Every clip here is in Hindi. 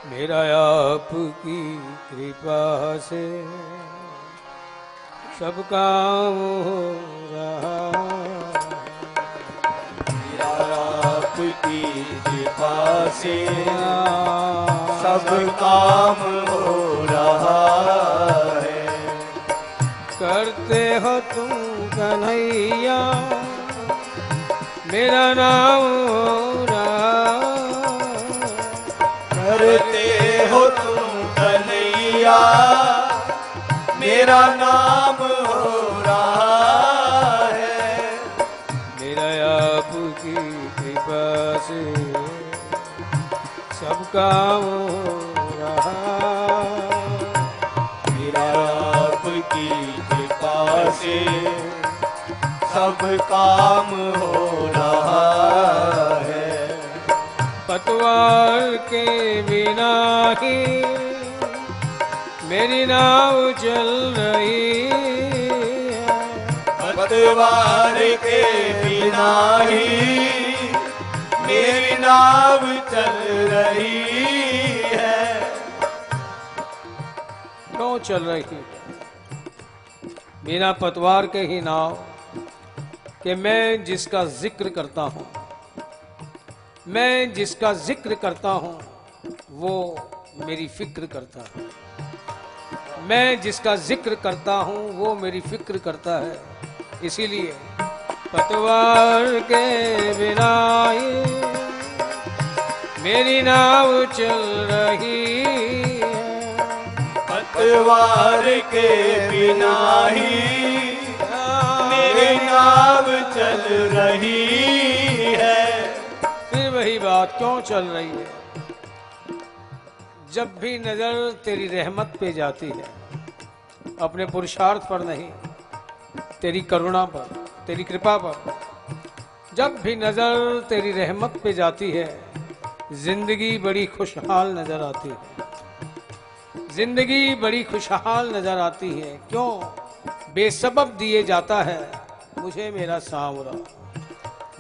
मेरा आपकी कृपा से सब काम हो रहा। मेरा आपकी कृपा से सब काम हो रहा है। करते हो तुम कन्हैया मेरा नाम हो रहा। करते हो तुम कन्हैया मेरा नाम हो रहा है। मेरा आपकी कृपा से सब काम हो रहा। मेरा आपकी कृपा से सब काम हो रहा है। पतवार के बिना ही मेरी नाव चल रही है। पतवार के बिना ही मेरी नाव चल रही है। क्यों चल रही है? बिना पतवार के ही नाव कि मैं जिसका जिक्र करता हूं, मैं जिसका जिक्र करता हूं वो मेरी फिक्र करता है। मैं जिसका जिक्र करता हूं वो मेरी फिक्र करता है। इसीलिए पतवार के बिना ही मेरी नाव चल रही है। पतवार के बिना ही मेरी नाव चल रही है। फिर वही बात, क्यों चल रही है? जब भी नजर तेरी रहमत पे जाती है, अपने पुरुषार्थ पर नहीं, तेरी करुणा पर, तेरी कृपा पर, जब भी नजर तेरी रहमत पे जाती है, जिंदगी बड़ी खुशहाल नजर आती है। जिंदगी बड़ी खुशहाल नजर आती है। क्यों? बेसबब दिए जाता है मुझे मेरा सांवरा।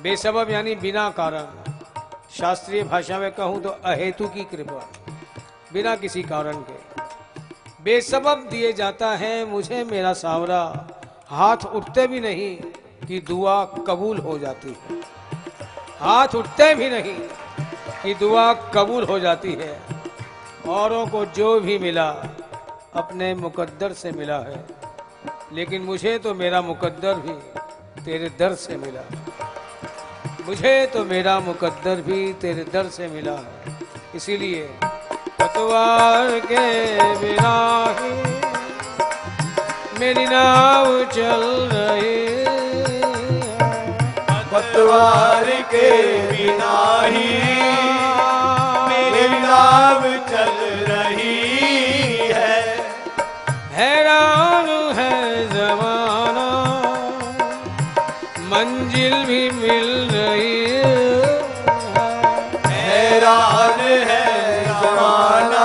बेसबब यानी बिना कारण। शास्त्रीय भाषा में कहूं तो अहेतु की कृपा, बिना किसी कारण के बेसबब दिए जाता है मुझे मेरा सांवरा। हाथ उठते भी नहीं कि दुआ कबूल हो जाती है। हाथ उठते भी नहीं कि दुआ कबूल हो जाती है। औरों को जो भी मिला अपने मुकद्दर से मिला है, लेकिन मुझे तो मेरा मुकद्दर भी तेरे दर से मिला। मुझे तो मेरा मुकद्दर भी तेरे दर से मिला है। इसीलिए पतवार के बिना ही मेरी नाव चल रही है। पतवार के बिना ही मेरी नाव चल रही है। हैरान है जमाना मंजिल भी मिल रही है। हैरान है जमाना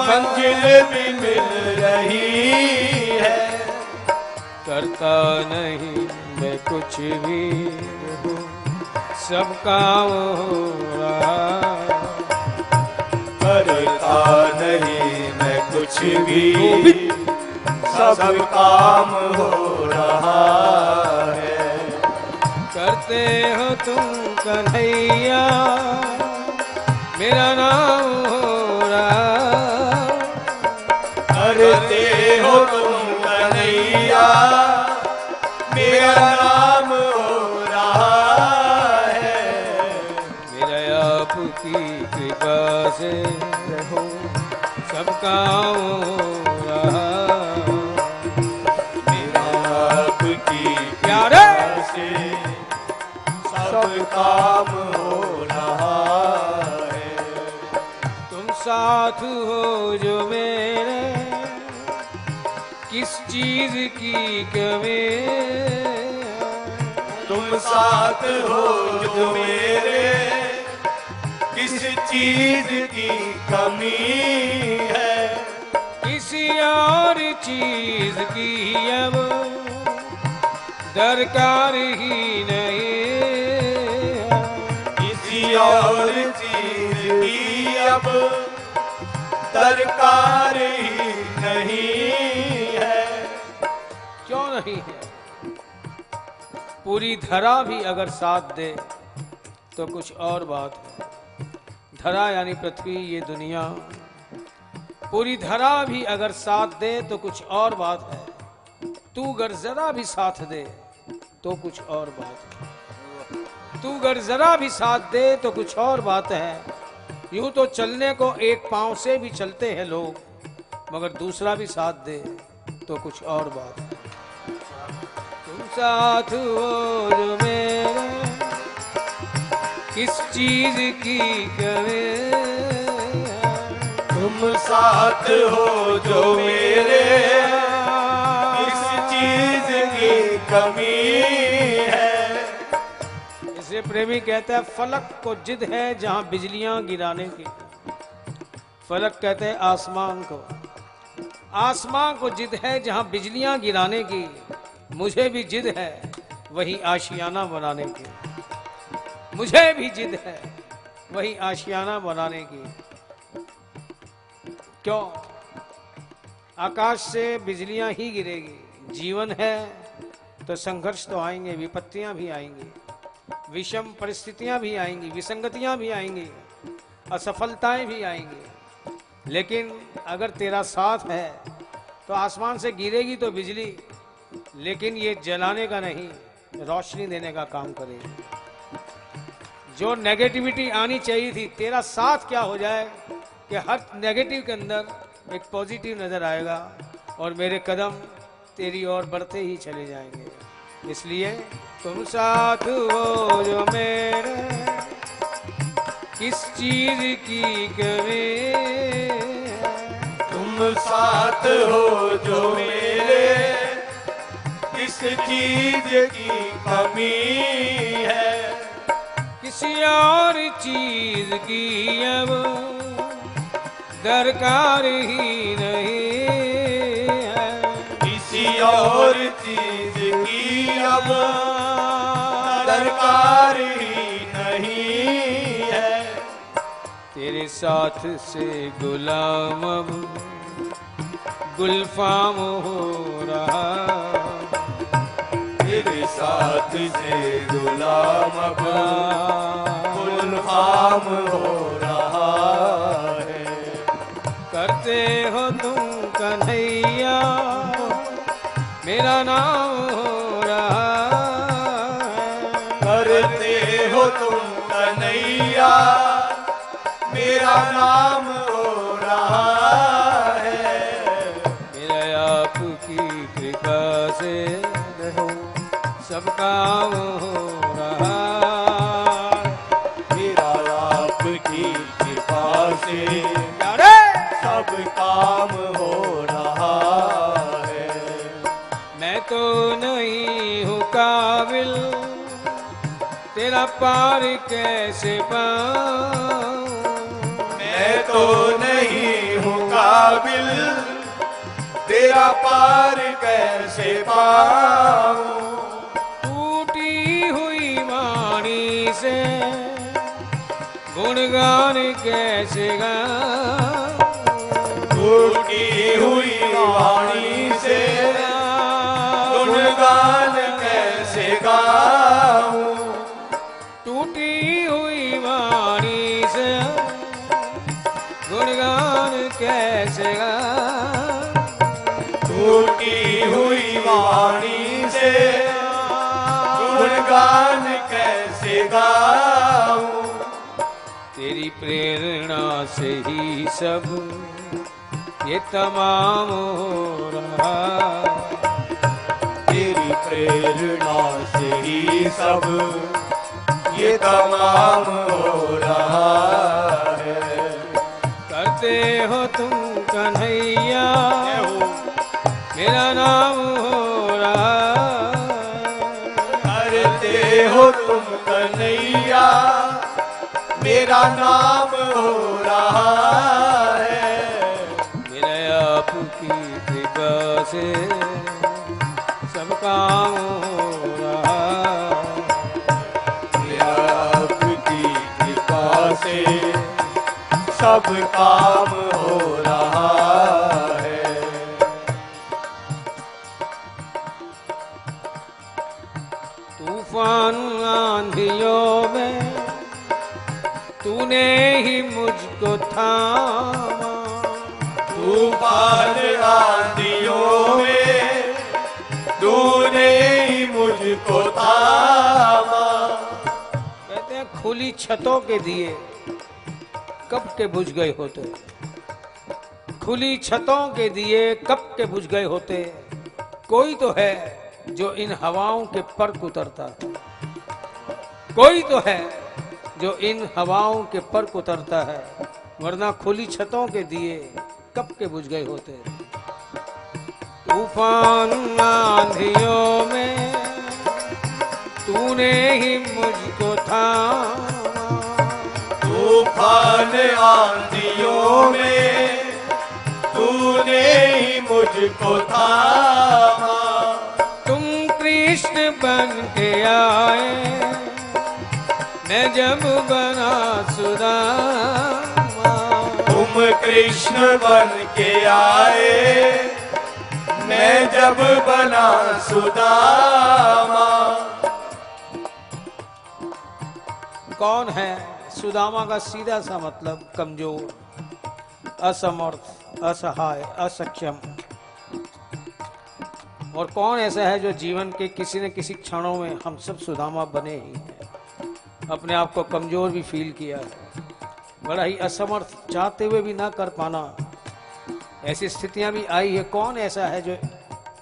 मंजिल भी मिल रही है। करता नहीं मैं कुछ भी हूँ, सब काम हो रहा। करता नहीं मैं कुछ भी, सब काम हो रहा है। करते हो तुम कन्हैया मेरा नाम हो रहा। करते हो तुम कन्हैया मेरा नाम हो रहा है। मेरा आपकी कृपा से रहो सब काम हो रहा। मेरा आपकी प्यारे से सब काम हो रहा है। तुम साथ हो जो मेरे, किस चीज की कमी? तुम साथ हो जो मेरे, किस चीज की कमी है? किसी और चीज की अब दरकार ही नहीं है। किसी और चीज की अब दरकार ही नहीं है। क्यों नहीं है? पूरी धरा भी अगर साथ दे तो कुछ और बात है। धरा यानी पृथ्वी, ये दुनिया, पूरी धरा भी अगर साथ दे तो कुछ और बात है। तू अगर जरा भी साथ दे तो कुछ और बात है। तू अगर जरा भी साथ दे तो कुछ और बात है। यूं तो चलने को एक पांव से भी चलते हैं लोग, मगर दूसरा भी साथ दे तो कुछ और बात है। तुम साथ हो जो मेरे, किस चीज की कमी है। तुम साथ हो जो मेरे, किस चीज की कमी है। इसे प्रेमी कहता है फलक को जिद है जहां बिजलियां गिराने की। फलक कहते हैं आसमान को, आसमान को जिद है जहां बिजलियां गिराने की। मुझे भी जिद है वही आशियाना बनाने की। मुझे भी जिद है वही आशियाना बनाने की। क्यों? आकाश से बिजलियां ही गिरेगी। जीवन है तो संघर्ष तो आएंगे, विपत्तियां भी आएंगी, विषम परिस्थितियां भी आएंगी, विसंगतियां भी आएंगी, असफलताएं भी आएंगी। लेकिन अगर तेरा साथ है तो आसमान से गिरेगी तो बिजली, लेकिन ये जलाने का नहीं, रोशनी देने का काम करेगी। जो नेगेटिविटी आनी चाहिए थी, तेरा साथ क्या हो जाए कि हर नेगेटिव के अंदर एक पॉजिटिव नजर आएगा और मेरे कदम तेरी ओर बढ़ते ही चले जाएंगे। इसलिए तुम साथ हो जो मेरे, किस चीज की कमी है। तुम साथ हो जो मेरे, किस चीज की कमी है। किसी और चीज की अब दरकार ही नहीं है। किसी और चीज की अब दरकार ही नहीं है। तेरे साथ से गुलाम अब गुलफाम हो रहा। तेरे साथ से गुलाम अब गुलफाम हो रहा है। करते हो तुम कन्हैया मेरा नाम हो रहा है। करते हो तुम कन्हैया मेरा नाम हो रहा है। मेरा आपकी कृपा से सब काम हो रहा। मेरा आपकी कृपा से सब काम हो रहा है। मैं तो नहीं हूँ काबिल तेरा पार कैसे पाऊं। मैं तो नहीं हूँ काबिल तेरा पार कैसे पाऊं। टूटी हुई वाणी से गुणगान कैसे गाऊं। टूटी हुई वाणी से गुणगान कैसे गाऊं। टूटी हुई वाणी से गुणगान कैसे गाऊं। टूटी हुई वाणी से गुणगान कैसे गाऊं। तेरी प्रेरणा से ही सब ये तमाम हो रहा। तेरी प्रेरणा से ही सब ये तमाम हो रहा है। करते हो तुम कन्हैया मेरा नाम हो रहा। करते हो तुम कन्हैया मेरा नाम हो रहा है। मेरा आपकी कृपा से सब काम हो रहा। मेरा आपकी कृपा से सब काम हो रहा है। तूफान आंधियों में तूने ही मुझको थामा, तूफान आंधियों में तूने ही मुझको थामा। कहते हैं खुली छतों के दिए कब के बुझ गए होते, खुली छतों के दिए कब के बुझ गए होते। कोई तो है जो इन हवाओं के पर उतरता है, कोई तो है जो इन हवाओं के पर उतरता है, वरना खुली छतों के दिए कब के बुझ गए होते। तूफान आंधियों में तूने ही मुझको थामा, तूफान आंधियों में तूने ही मुझको थामा। तुम कृष्ण बन के आए मैं जब बना सुदामा, तुम कृष्ण बन के आए मैं जब बना सुदामा। कौन है सुदामा का सीधा सा मतलब कमजोर, असमर्थ, असहाय, असक्षम। और कौन ऐसा है जो जीवन के किसी न किसी क्षणों में, हम सब सुदामा बने ही हैं, अपने आप को कमजोर भी फील किया है, बड़ा ही असमर्थ, चाहते हुए भी ना कर पाना, ऐसी स्थितियां भी आई है। कौन ऐसा है जो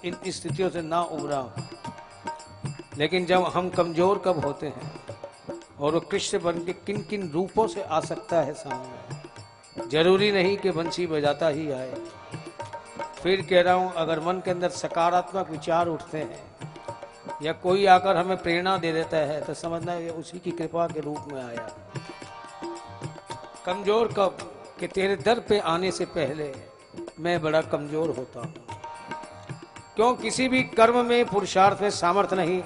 इन स्थितियों से ना उभरा हो। लेकिन जब हम कमजोर कब होते हैं और वो कृष्ण बन के किन किन रूपों से आ सकता है सामने, जरूरी नहीं कि बंसी बजाता ही आए। फिर कह रहा हूं, अगर मन के अंदर सकारात्मक विचार उठते हैं या कोई आकर हमें प्रेरणा दे देता है तो समझना ये उसी की कृपा के रूप में आया। कमजोर कब कि तेरे दर पे आने से पहले मैं बड़ा कमजोर होता हूँ। क्यों किसी भी कर्म में, पुरुषार्थ में सामर्थ्य नहीं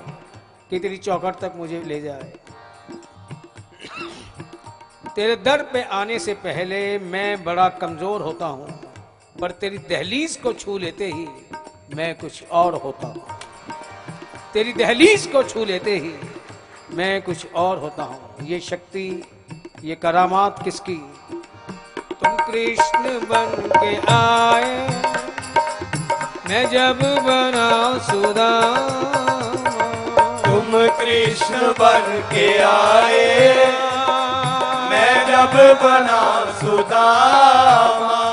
कि तेरी चौखट तक मुझे ले जाए। तेरे दर पे आने से पहले मैं बड़ा कमजोर होता हूँ, पर तेरी दहलीज को छू लेते ही मैं कुछ और होता हूँ। तेरी दहलीज को छू लेते ही मैं कुछ और होता हूँ। ये शक्ति, ये करामात किसकी? तुम कृष्ण बन के आए मैं जब बना सुदामा, तुम कृष्ण बन के आए मैं जब बना सुदामा।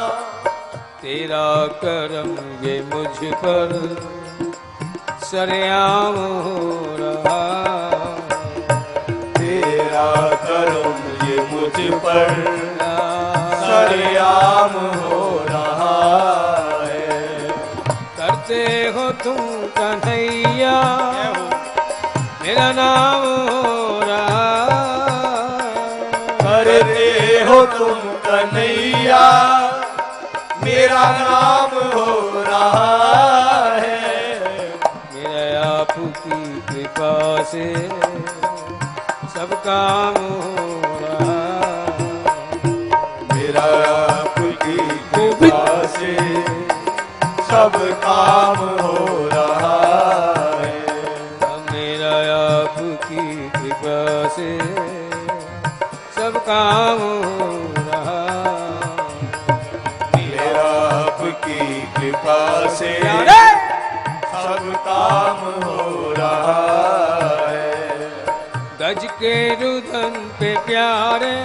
तेरा करम ये मुझ पर सरेआम हो रहा, तेरा करम ये मुझ पर सरेआम हो रहा है। करते हो तुम कन्हैया मेरा नाम हो रहा, करते हो तुम कन्हैया मेरा नाम हो रहा है। मेरा आपकी कृपा से सब काम हो रहा, मेरा आपकी कृपा से सब काम हो रहा है। मेरा आपकी कृपा से सब काम हो रहा, मेरा आपकी कृपा से सब काम हो रहा है। गज के रुदन पे प्यारे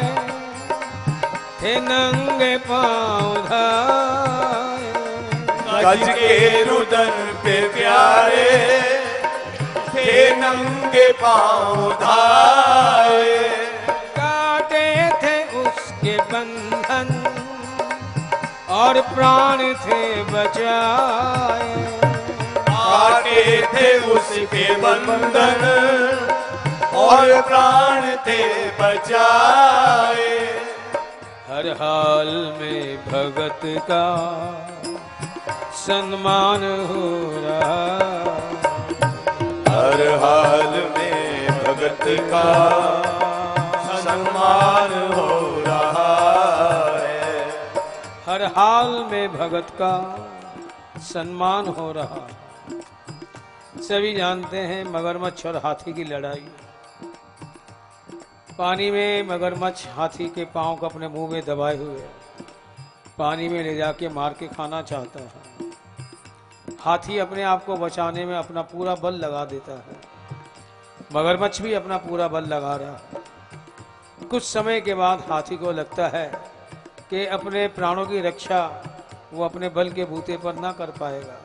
थे नंगे पाँव धाये, गज के रुदन पे प्यारे थे नंगे पाँव धाये। काटे थे उसके बंधन और प्राण थे बचाए, काटे थे उसके बंधन और प्राण थे बचाए। हर हाल में भगत का सम्मान हो रहा, हर हाल में भगत का सम्मान हो रहा है। हर हाल में भगत का सम्मान हो रहा है। सभी जानते हैं मगरमच्छ और हाथी की लड़ाई। पानी में मगरमच्छ हाथी के पांव को अपने मुंह में दबाए हुए पानी में ले जाके मार के खाना चाहता है। हाथी अपने आप को बचाने में अपना पूरा बल लगा देता है, मगरमच्छ भी अपना पूरा बल लगा रहा है। कुछ समय के बाद हाथी को लगता है कि अपने प्राणों की रक्षा वो अपने बल के बूते पर ना कर पाएगा।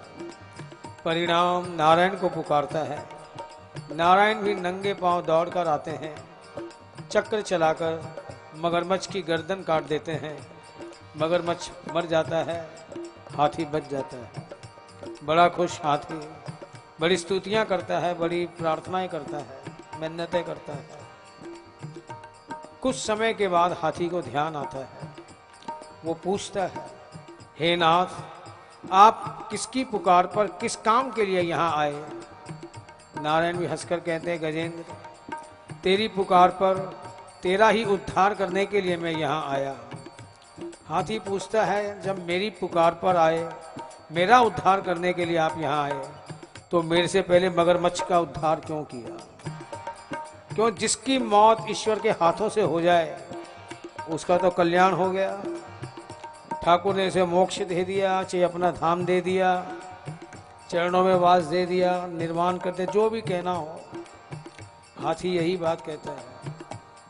परिणाम नारायण को पुकारता है। नारायण भी नंगे पांव दौड़कर आते हैं, चक्र चलाकर मगरमच्छ की गर्दन काट देते हैं। मगरमच्छ मर जाता है, हाथी बच जाता है। बड़ा खुश हाथी बड़ी स्तुतियां करता है, बड़ी प्रार्थनाएं करता है, मिन्नतें करता है। कुछ समय के बाद हाथी को ध्यान आता है। वो पूछता है, हे नाथ, आप किसकी पुकार पर किस काम के लिए यहाँ आए? नारायण भी हंसकर कहते हैं, गजेंद्र, तेरी पुकार पर तेरा ही उद्धार करने के लिए मैं यहाँ आया। हाथी पूछता है, जब मेरी पुकार पर आए, मेरा उद्धार करने के लिए आप यहाँ आए, तो मेरे से पहले मगरमच्छ का उद्धार क्यों किया? क्यों? जिसकी मौत ईश्वर के हाथों से हो जाए उसका तो कल्याण हो गया। ठाकुर ने इसे मोक्ष दे दिया, चाहे अपना धाम दे दिया, चरणों में वास दे दिया, निर्माण करते, जो भी कहना हो। हाथी यही बात कहता है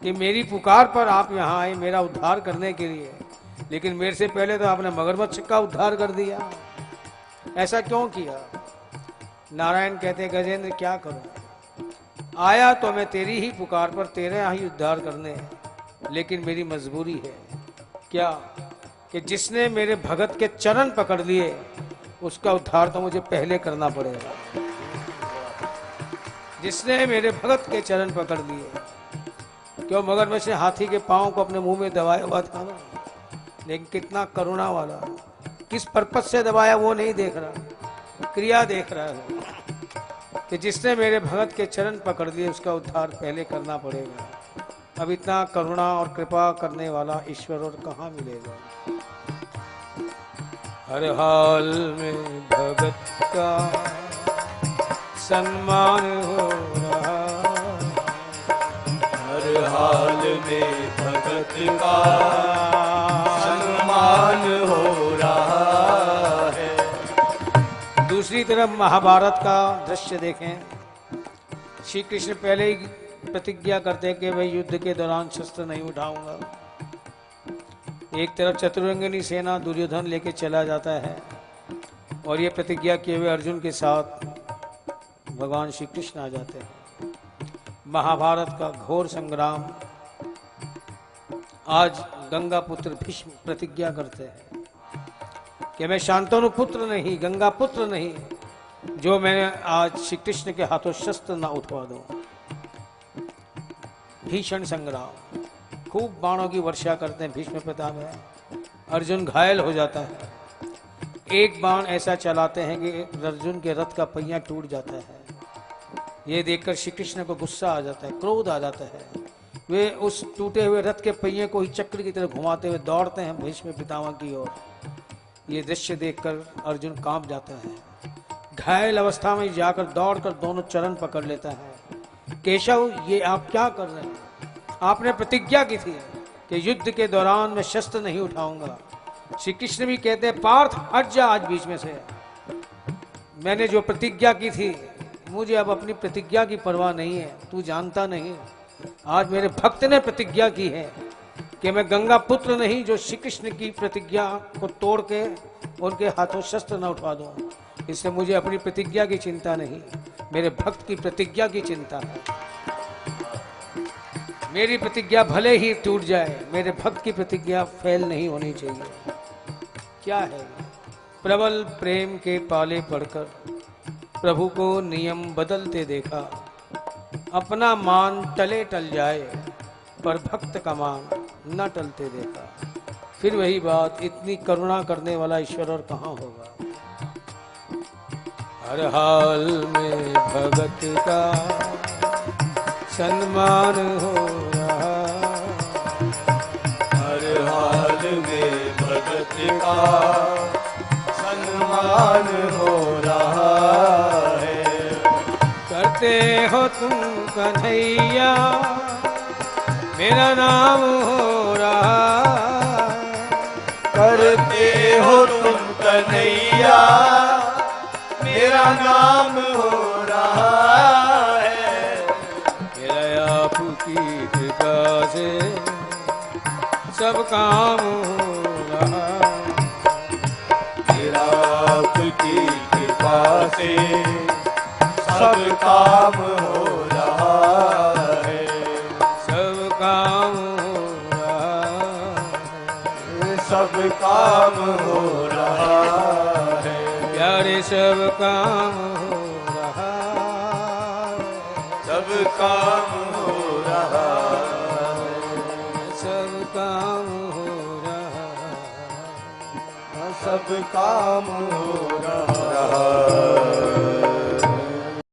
कि मेरी पुकार पर आप यहाँ आए मेरा उद्धार करने के लिए, लेकिन मेरे से पहले तो आपने मगरमच्छ का उद्धार कर दिया। ऐसा क्यों किया? नारायण कहते, गजेंद्र, क्या करूं? आया तो मैं तेरी ही पुकार पर तेरे ही उद्धार करने, लेकिन मेरी मजबूरी है। क्या? कि जिसने मेरे भगत के चरण पकड़ लिए उसका उद्धार तो मुझे पहले करना पड़ेगा। जिसने मेरे भगत के चरण पकड़ लिए, क्यों? मगरमच्छ ने हाथी के पांव को अपने मुंह में दबाया हुआ था ना, लेकिन कितना करुणा वाला, किस पर्पस से दबाया वो नहीं देख रहा, क्रिया देख रहा है कि जिसने मेरे भगत के चरण पकड़ लिए उसका उद्धार पहले करना पड़ेगा। अब इतना करुणा और कृपा करने वाला ईश्वर और कहाँ मिलेगा? हर हाल में भगत का सम्मान हो रहा, हर हाल में भगत का सम्मान हो रहा है। दूसरी तरफ महाभारत का दृश्य देखें। श्री कृष्ण पहले ही प्रतिज्ञा करते हैं कि मैं युद्ध के दौरान शस्त्र नहीं उठाऊंगा। एक तरफ चतुरंगिनी सेना दुर्योधन लेके चला जाता है और ये प्रतिज्ञा किए हुए अर्जुन के साथ भगवान श्री कृष्ण आ जाते हैं। महाभारत का घोर संग्राम। आज गंगा पुत्र भीष्म प्रतिज्ञा करते हैं कि मैं शांतनु पुत्र नहीं, गंगा पुत्र नहीं, जो मैंने आज श्री कृष्ण के हाथों शस्त्र ना उठवा दूं। भीषण संग्राम, खूब बाणों की वर्षा करते हैं भीष्म पितामह। अर्जुन घायल हो जाता है। एक बाण ऐसा चलाते हैं कि अर्जुन के रथ का पहिया टूट जाता है। ये देखकर श्री कृष्ण को गुस्सा आ जाता है, क्रोध आ जाता है। वे उस टूटे हुए रथ के पहिए को ही चक्र की तरह घुमाते हुए दौड़ते हैं भीष्म पितामह की ओर। ये दृश्य देखकर अर्जुन कांप जाता है। घायल अवस्था में जाकर दौड़कर दोनों चरण पकड़ लेता है। केशव, ये आप क्या कर रहे हैं? आपने प्रतिज्ञा की थी कि युद्ध के दौरान मैं शस्त्र नहीं उठाऊंगा। श्री कृष्ण भी कहते हैं, पार्थ हट जा आज बीच में से। मैंने जो प्रतिज्ञा की थी, मुझे अब अपनी प्रतिज्ञा की परवाह नहीं है। तू जानता नहीं, आज मेरे भक्त ने प्रतिज्ञा की है कि मैं गंगा पुत्र नहीं, जो श्री कृष्ण की प्रतिज्ञा को तोड़ के उनके हाथों शस्त्र न उठवा दूं। इससे मुझे अपनी प्रतिज्ञा की चिंता नहीं, मेरे भक्त की प्रतिज्ञा की चिंता है। मेरी प्रतिज्ञा भले ही टूट जाए, मेरे भक्त की प्रतिज्ञा फेल नहीं होनी चाहिए। क्या है? प्रबल प्रेम के पाले पड़कर प्रभु को नियम बदलते देखा। अपना मान टले टल जाए, पर भक्त का मान न टलते देखा। फिर वही बात, इतनी करुणा करने वाला ईश्वर और कहाँ होगा? हर हाल में भगत का सम्मान हो रहा, हर हाल में भगत का सम्मान हो रहा है। करते हो तुम कन्हैया मेरा नाम हो रहा है। करते हो तुम कन्हैया मेरा नाम हो रहा है। मेरा आपकी कृपा से सब काम हो रहा है। मेरा आपकी कृपा से सब काम हो रहा है। सब काम हो रहा है। सब काम हो रहा है। प्यारे सब काम हो रहा है। सब काम हो रहा है। सब काम हो रहा है। सब काम हो रहा है।